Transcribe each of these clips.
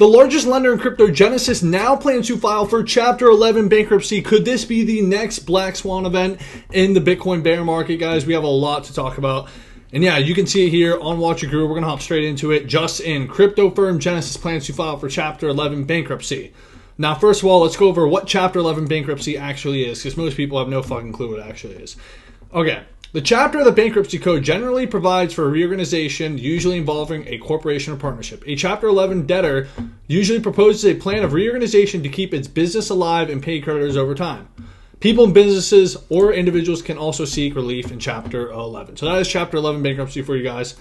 The largest lender in crypto, Genesis, now plans to file for Chapter 11 bankruptcy. Could this be the next Black Swan event in the Bitcoin bear market, guys? We have a lot to talk about. And yeah, you can see it here on Watch Your Guru. We're going to hop straight into it. Just in, crypto firm Genesis plans to file for Chapter 11 bankruptcy. Now, first of all, let's go over what Chapter 11 bankruptcy actually is, because most people have no fucking clue what it actually is. Okay. The chapter of the bankruptcy code generally provides for a reorganization, usually involving a corporation or partnership. A Chapter 11 debtor usually proposes a plan of reorganization to keep its business alive and pay creditors over time. People and businesses or individuals can also seek relief in Chapter 11. So that is Chapter 11 bankruptcy for you guys.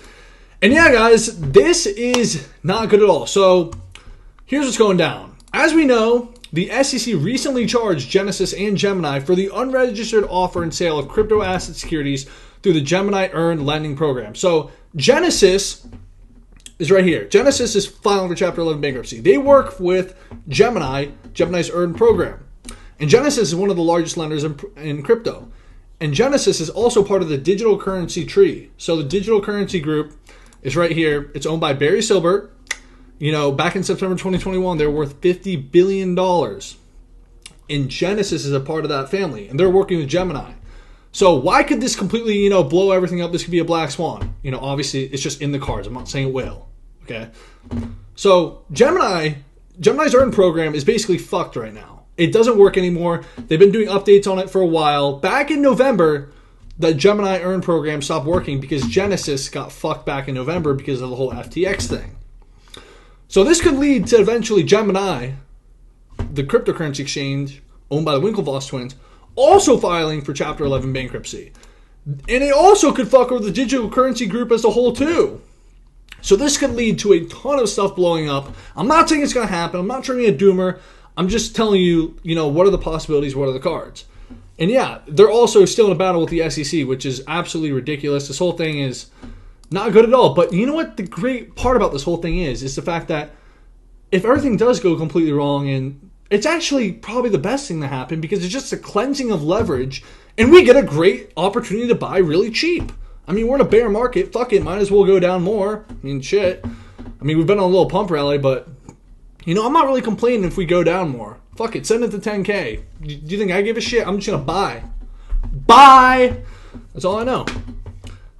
And yeah, guys, this is not good at all. So here's what's going down. As we know, the SEC recently charged Genesis and Gemini for the unregistered offer and sale of crypto asset securities through the Gemini Earn lending program. So Genesis is right here. Genesis is filing for Chapter 11 bankruptcy. They work with Gemini's Earn program. And Genesis is one of the largest lenders in crypto. And Genesis is also part of the digital currency tree. So the digital currency group is right here. It's owned by Barry Silbert. You know, back in September 2021, they were worth $50 billion. And Genesis is a part of that family. And they're working with Gemini. So why could this completely, blow everything up? This could be a black swan. Obviously, it's just in the cards. I'm not saying it will. Okay? So Gemini's Earn program is basically fucked right now. It doesn't work anymore. They've been doing updates on it for a while. Back in November, the Gemini Earn program stopped working because Genesis got fucked back in November because of the whole FTX thing. So this could lead to eventually Gemini, the cryptocurrency exchange owned by the Winklevoss twins, also filing for Chapter 11 bankruptcy. And it also could fuck over the digital currency group as a whole too. So this could lead to a ton of stuff blowing up. I'm not saying it's going to happen. I'm not trying to be a doomer. I'm just telling you, what are the possibilities, what are the cards. And yeah, they're also still in a battle with the SEC, which is absolutely ridiculous. This whole thing is not good at all. But you know what the great part about this whole thing is the fact that if everything does go completely wrong, and it's actually probably the best thing to happen because it's just a cleansing of leverage and we get a great opportunity to buy really cheap. I mean, we're in a bear market. Fuck it. Might as well go down more. I mean, shit. I mean, we've been on a little pump rally, but, I'm not really complaining if we go down more. Fuck it. Send it to 10K. Do you think I give a shit? I'm just going to buy. Buy! That's all I know.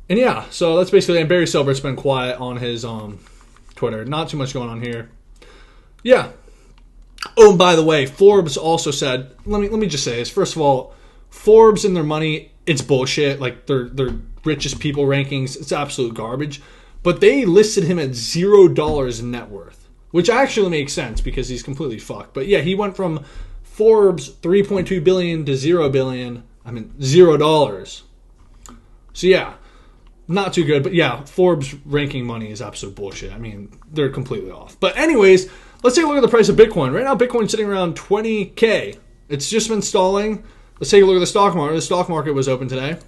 And yeah, so that's basically, and Barry Silbert's been quiet on his Twitter. Not too much going on here. Yeah. Oh, and by the way, Forbes also said, let me just say this. First of all, Forbes and their money, it's bullshit. Like their richest people rankings, it's absolute garbage. But they listed him at $0 in net worth, which actually makes sense because he's completely fucked. But yeah, he went from Forbes 3.2 billion to $0. So yeah. Not too good, but yeah, Forbes ranking money is absolute bullshit. I mean, they're completely off. But anyways, let's take a look at the price of Bitcoin. Right now, Bitcoin's sitting around 20K. It's just been stalling. Let's take a look at the stock market. The stock market was open today.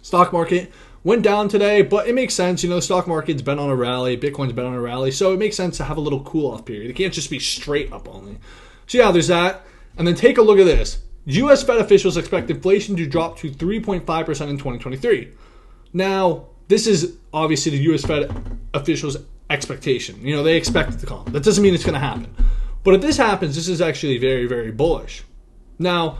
Stock market went down today, but it makes sense. The stock market's been on a rally. Bitcoin's been on a rally. So it makes sense to have a little cool-off period. It can't just be straight up only. So yeah, there's that. And then take a look at this. U.S. Fed officials expect inflation to drop to 3.5% in 2023. Now, this is obviously the U.S. Fed officials' expectation. They expect it to come. That doesn't mean it's going to happen. But if this happens, this is actually very, very bullish. Now,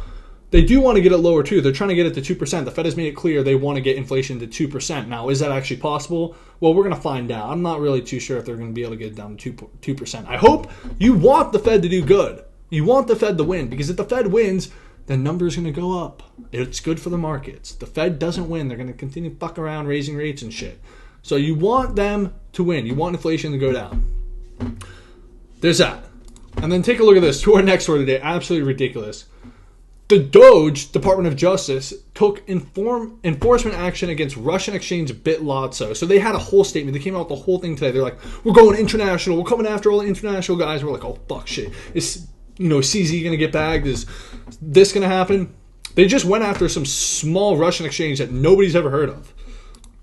they do want to get it lower too. They're trying to get it to 2%. The Fed has made it clear they want to get inflation to 2%. Now, is that actually possible? Well, we're going to find out. I'm not really too sure if they're going to be able to get it down to 2%. I hope you want the Fed to do good. You want the Fed to win, because if the Fed wins, the number's going to go up. It's good for the markets. The Fed doesn't win. They're going to continue to fuck around raising rates and shit. So you want them to win. You want inflation to go down. There's that. And then take a look at this. To our next story today. Absolutely ridiculous. The Doge, Department of Justice, took enforcement action against Russian exchange Lotso. So they had a whole statement. They came out with the whole thing today. They're like, we're going international. We're coming after all the international guys. We're like, oh, fuck shit. CZ going to get bagged? Is this going to happen? They just went after some small Russian exchange that nobody's ever heard of.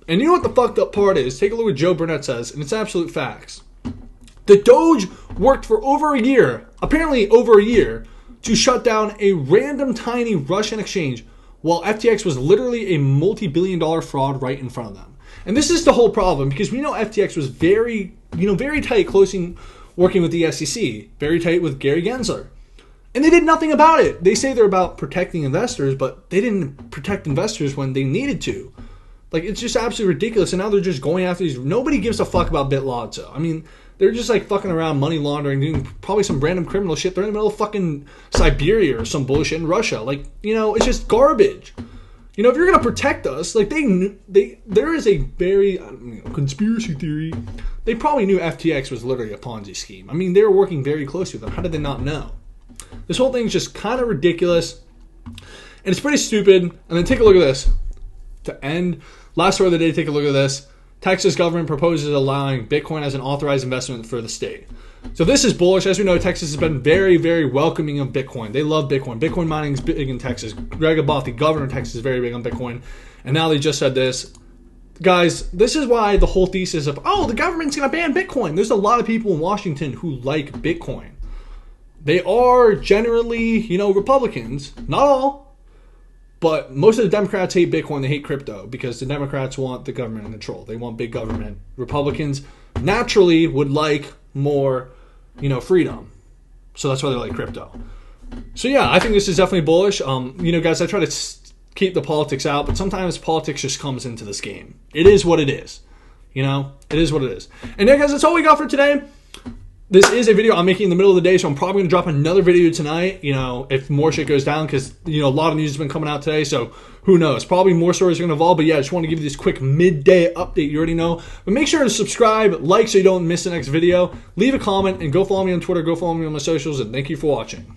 And you know what the fucked up part is? Take a look at what Joe Burnett says, and it's absolute facts. The Doge worked for apparently over a year, to shut down a random tiny Russian exchange while FTX was literally a multi-billion-dollar fraud right in front of them. And this is the whole problem, because we know FTX was very tight, closing working with the SEC, very tight with Gary Gensler. And they did nothing about it. They say they're about protecting investors, but they didn't protect investors when they needed to. Like, it's just absolutely ridiculous. And now they're just going after these. Nobody gives a fuck about Lotso. I mean, they're just like fucking around, money laundering, doing probably some random criminal shit. They're in the middle of fucking Siberia or some bullshit in Russia. Like, you know, it's just garbage. You know, if you're going to protect us, like there is a very conspiracy theory. They probably knew FTX was literally a Ponzi scheme. I mean, they were working very closely with them. How did they not know? This whole thing is just kind of ridiculous. And it's pretty stupid. And then take a look at this. To end, last story of the day, take a look at this. Texas government proposes allowing Bitcoin as an authorized investment for the state. So this is bullish. As we know, Texas has been very, very welcoming of Bitcoin. They love Bitcoin. Bitcoin mining is big in Texas. Greg Abbott, the governor of Texas, is very big on Bitcoin. And now they just said this. Guys, this is why the whole thesis of, oh, the government's going to ban Bitcoin. There's a lot of people in Washington who like Bitcoin. They are generally, you know, Republicans. Not all. But most of the Democrats hate Bitcoin. They hate crypto because the Democrats want the government in control. They want big government. Republicans naturally would like more, you know, freedom. So that's why they like crypto. So yeah, I think this is definitely bullish. You know, guys, I try to keep the politics out, but sometimes politics just comes into this game. It is what it is. You know, it is what it is. And yeah, guys, that's all we got for today. This is a video I'm making in the middle of the day, so I'm probably going to drop another video tonight, you know, if more shit goes down, because, you know, a lot of news has been coming out today, so who knows? Probably more stories are going to evolve, but yeah, I just want to give you this quick midday update. You already know. But make sure to subscribe, like, so you don't miss the next video. Leave a comment, and go follow me on Twitter, go follow me on my socials, and thank you for watching.